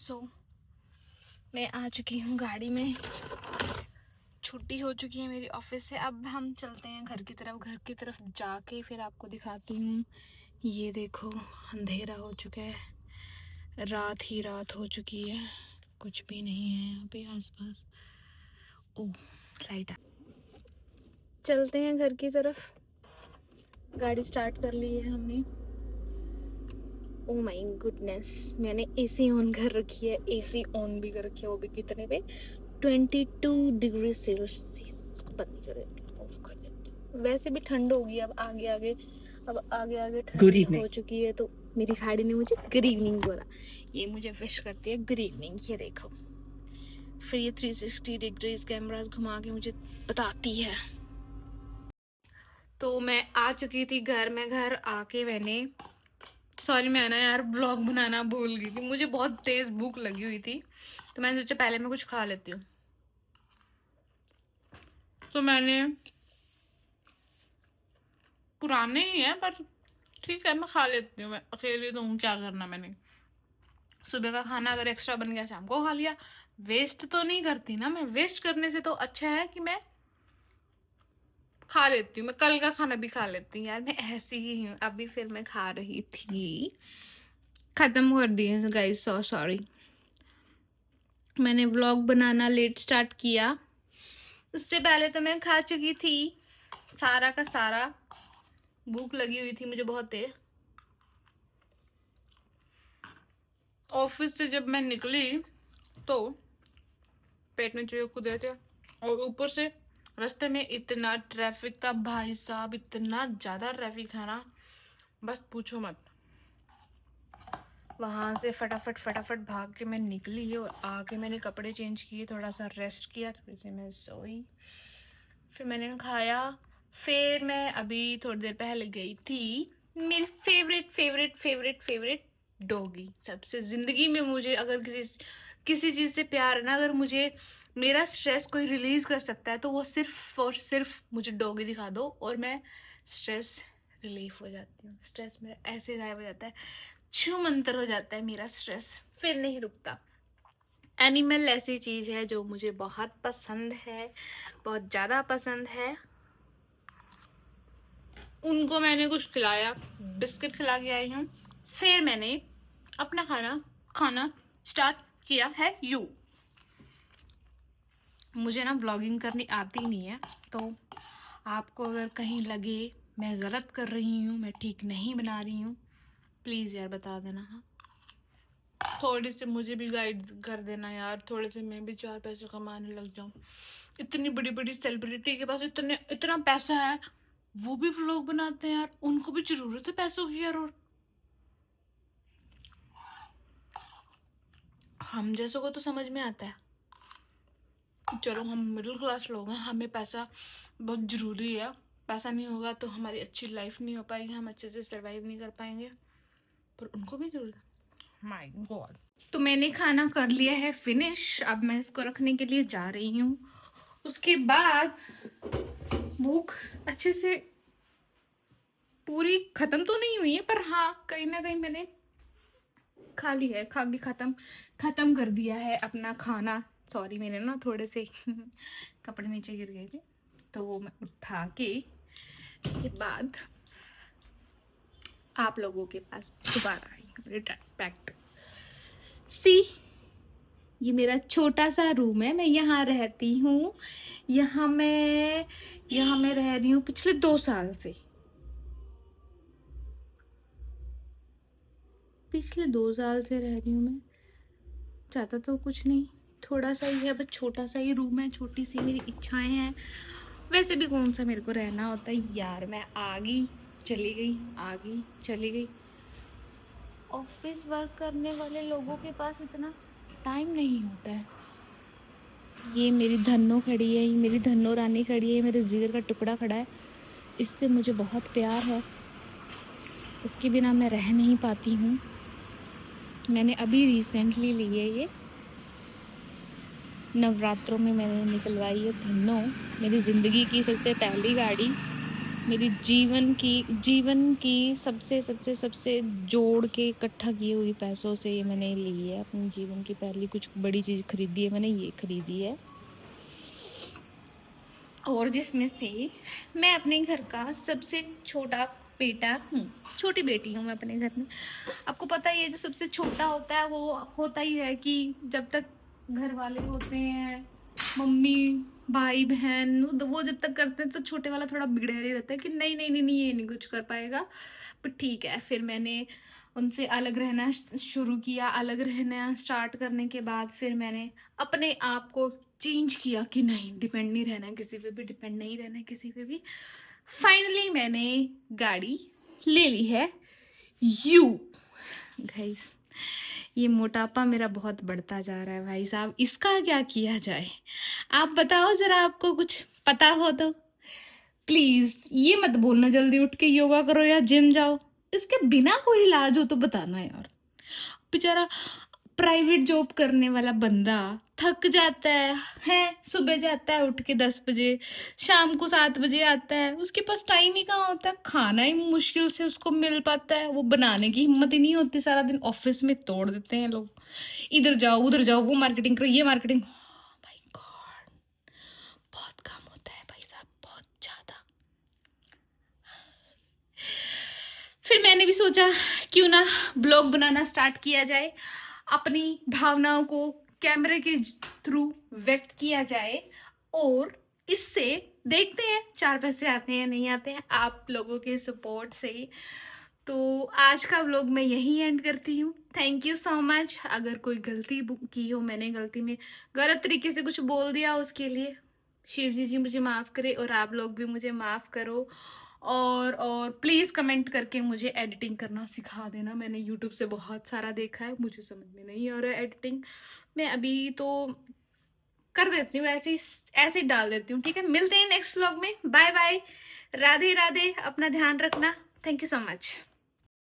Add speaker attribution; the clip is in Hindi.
Speaker 1: सो मैं आ चुकी हूँ गाड़ी में, छुट्टी हो चुकी है मेरी ऑफिस से। अब हम चलते हैं घर की तरफ जाके फिर आपको दिखाती हूँ। ये देखो अंधेरा हो चुका है, रात ही रात हो चुकी है, कुछ भी नहीं है यहाँ पे आसपास। ओह लाइट आ, चलते हैं घर की तरफ। गाड़ी स्टार्ट कर ली है हमने। ओ माय गुडनेस, मैंने एसी ऑन कर रखी है, एसी ऑन भी कर रखी है, वो भी कितने पे, 22 डिग्री सेल्सियस को बंद कर देती हूँ, ऑफ कर देती हूँ। वैसे भी ठंड होगी अब आगे आगे, ठंड हो चुकी है। तो मेरी गाड़ी ने मुझे गुड इवनिंग बोला, ये मुझे विश करती है गुड इवनिंग। ये देखो फिर ये 360 डिग्रीज कैमरास घुमा के मुझे बताती है। तो मैं आ चुकी थी घर में। घर आके मैं ना यार ब्लॉग बनाना भूल गई थी। मुझे बहुत तेज भूख लगी हुई थी, तो मैंने सोचा पहले मैं कुछ खा लेती हूँ। तो मैंने, पुराने ही है पर ठीक है मैं खा लेती हूँ, मैं अकेली तो हूँ, क्या करना। मैंने सुबह का खाना अगर एक्स्ट्रा बन गया शाम को खा लिया, वेस्ट तो नहीं करती ना मैं। वेस्ट करने से तो अच्छा है कि मैं खा लेती हूँ। मैं कल का खाना भी खा लेती हूँ यार, मैं ऐसी ही हूँ। अभी फिर मैं खा रही थी, खत्म कर दिए गाइस, सो सॉरी। मैंने व्लॉग बनाना लेट स्टार्ट किया, उससे पहले तो मैं खा चुकी थी सारा का सारा। भूख लगी हुई थी मुझे बहुत तेज। ऑफिस से जब मैं निकली तो पेट में चूहे कूदे थे, और ऊपर से रास्ते में इतना ट्रैफिक था भाई साहब, इतना ज्यादा ट्रैफिक था ना, बस पूछो मत। वहां से फटाफट भाग के मैं निकली और आके मैंने कपड़े चेंज किए, थोड़ा सा रेस्ट किया, थोड़ी सी मैं सोई, फिर मैंने खाया। फिर मैं अभी थोड़ी देर पहले गई थी मेरी फेवरेट डॉगी। सबसे जिंदगी में मुझे अगर किसी चीज से प्यार है ना, अगर मुझे मेरा स्ट्रेस कोई रिलीज कर सकता है तो वो सिर्फ और सिर्फ मुझे डॉगी दिखा दो, और मैं स्ट्रेस रिलीफ हो जाती हूँ। स्ट्रेस मेरा ऐसे गायब हो जाता है, छू मंतर हो जाता है मेरा स्ट्रेस, फिर नहीं रुकता। एनिमल ऐसी चीज है जो मुझे बहुत पसंद है, बहुत ज्यादा पसंद है। उनको मैंने कुछ खिलाया, बिस्किट खिला के आई हूँ। फिर मैंने अपना खाना स्टार्ट किया है। मुझे ना व्लॉगिंग करनी आती नहीं है, तो आपको अगर कहीं लगे मैं गलत कर रही हूँ, मैं ठीक नहीं बना रही हूँ, प्लीज यार बता देना। हाँ, थोड़ी सी मुझे भी गाइड कर देना यार, थोड़े से मैं भी 4 पैसे कमाने लग जाऊं। इतनी बड़ी बड़ी सेलिब्रिटी के पास इतना पैसा है, वो भी व्लॉग बनाते हैं यार, उनको भी जरूरत है पैसों की यार। और हम जैसों को तो समझ में आता है, चलो हम मिडिल क्लास लोग हैं, हमें पैसा बहुत जरूरी है। पैसा नहीं होगा तो हमारी अच्छी लाइफ नहीं हो पाएगी, हम अच्छे से सरवाइव नहीं कर पाएंगे, पर उनको भी जरूरत है। My God. तो मैंने खाना कर लिया है फिनिश, अब मैं इसको रखने के लिए जा रही हूँ। उसके बाद भूख अच्छे से पूरी खत्म तो नहीं हुई है, पर हाँ कहीं ना कहीं मैंने खा ली है, खा के खत्म कर दिया है अपना खाना। सॉरी, मैंने ना थोड़े से कपड़े नीचे गिर गए थे, तो वो मैं उठा के इसके बाद आप लोगों के पास दोबारा आई हूँ रिटर्न बैक टू सी। ये मेरा छोटा सा रूम है, मैं यहाँ रहती हूँ। यहाँ मैं रह रही हूँ पिछले 2 साल से। पिछले 2 साल से रह रही हूँ मैं। ज़्यादा तो कुछ नहीं, थोड़ा सा ही है, बस छोटा सा ही रूम है, छोटी सी मेरी इच्छाएं हैं। वैसे भी कौन सा मेरे को रहना होता है यार, मैं आ गई चली गई। ऑफिस वर्क करने वाले लोगों के पास इतना टाइम नहीं होता है। ये मेरी धन्नो खड़ी है, ये मेरी धन्नो रानी खड़ी है, मेरे जिगर का टुकड़ा खड़ा है, इससे मुझे बहुत प्यार है, इसके बिना मैं रह नहीं पाती हूँ। मैंने अभी रिसेंटली ली है ये, नवरात्रों में मैंने निकलवाई है धन्नो, मेरी ज़िंदगी की सबसे पहली गाड़ी। मेरी जीवन की सबसे सबसे सबसे जोड़ के इकट्ठा की हुई पैसों से ये मैंने ली है। अपने जीवन की पहली कुछ बड़ी चीज़ खरीदी है मैंने, ये खरीदी है। और जिसमें से मैं अपने घर का सबसे छोटा बेटा हूँ, छोटी बेटी हूँ मैं अपने घर में। आपको पता ही है जो सबसे छोटा होता है वो होता ही है कि जब तक घर वाले होते हैं, मम्मी भाई बहन, वो जब तक करते हैं तो छोटे वाला थोड़ा बिगड़े ही रहता है कि नहीं नहीं नहीं नहीं ये नहीं कुछ कर पाएगा। पर ठीक है, फिर मैंने उनसे अलग रहना शुरू किया। अलग रहना स्टार्ट करने के बाद फिर मैंने अपने आप को चेंज किया कि नहीं, डिपेंड नहीं रहना है किसी पे भी, डिपेंड नहीं रहना है किसी पे भी। फाइनली मैंने गाड़ी ले ली है यू। गाइस, ये मोटापा मेरा बहुत बढ़ता जा रहा है भाई साहब, इसका क्या किया जाए? आप बताओ जरा, आपको कुछ पता हो तो प्लीज। ये मत बोलना जल्दी उठ के योगा करो या जिम जाओ, इसके बिना कोई इलाज हो तो बताना यार। बेचारा प्राइवेट जॉब करने वाला बंदा थक जाता है सुबह जाता है उठ के 10 बजे, शाम को 7 बजे आता है, उसके पास टाइम ही कहाँ होता है, खाना ही मुश्किल से उसको मिल पाता है, वो बनाने की हिम्मत ही नहीं होती। सारा दिन ऑफिस में तोड़ देते हैं लोग, इधर जाओ उधर जाओ, वो मार्केटिंग करो ये मार्केटिंग। माय गॉड, बहुत काम होता है भाई साहब, बहुत ज्यादा। फिर मैंने भी सोचा क्यों ना ब्लॉग बनाना स्टार्ट किया जाए, अपनी भावनाओं को कैमरे के थ्रू व्यक्त किया जाए, और इससे देखते हैं 4 पैसे आते हैं या नहीं आते हैं आप लोगों के सपोर्ट से। तो आज का व्लॉग मैं यही एंड करती हूँ। Thank you so much. अगर कोई गलती की हो, मैंने गलती में गलत तरीके से कुछ बोल दिया, उसके लिए शिव जी मुझे माफ़ करे और आप लोग भी मुझे माफ़ करो। और प्लीज़ कमेंट करके मुझे एडिटिंग करना सिखा देना। मैंने यूट्यूब से बहुत सारा देखा है, मुझे समझ में नहीं आ रहा है एडिटिंग। मैं अभी तो कर देती हूँ, ऐसे ही डाल देती हूँ। ठीक है, मिलते हैं नेक्स्ट व्लॉग में। बाय बाय, राधे राधे, अपना ध्यान रखना। Thank you so much.